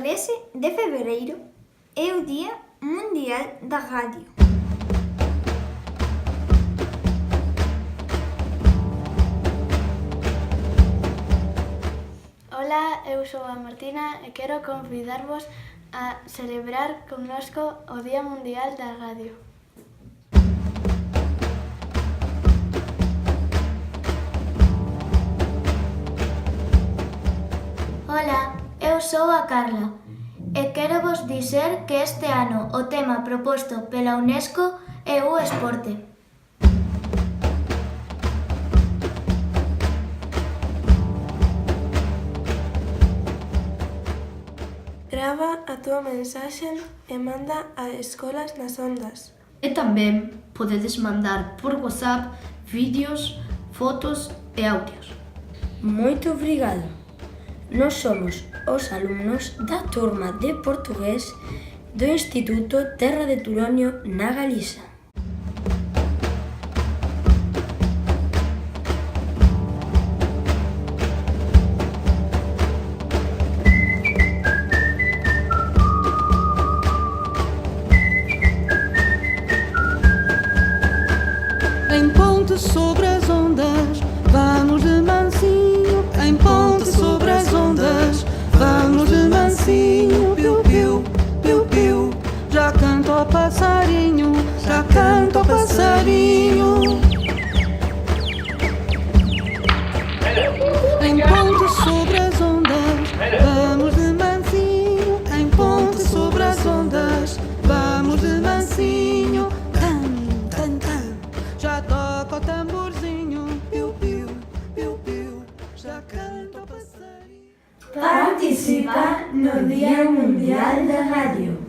13 de febreiro é o Día Mundial da Radio. Ola, eu sou a Martina e quero convidarvos a celebrar connosco o Día Mundial da Radio. Ola, eu sou a Carla e quero vos dizer que este ano o tema proposto pela UNESCO é o esporte. Grava a túa mensaxe e manda a Escolas nas Ondas. E tamén podedes mandar por WhatsApp vídeos, fotos e audios. Moito obrigado. Nós somos os alumnos da turma de portugués do Instituto Terra de Turoño na Galiza. Em ponte sobre as ondas, vamos de mansinho. Em ponte sobre as ondas, vamos de mansinho. Piu, piu, piu, piu. Já canta o passarinho, já canta o passarinho. Em ponte sobre as ondas, vamos de mansinho. Em ponte sobre as ondas, vamos de mansinho. Tan, tan, tan. Já toca o tamborzinho, piu, piu, piu, piu, já canta o passarinho. Participa no Día Mundial da Radio.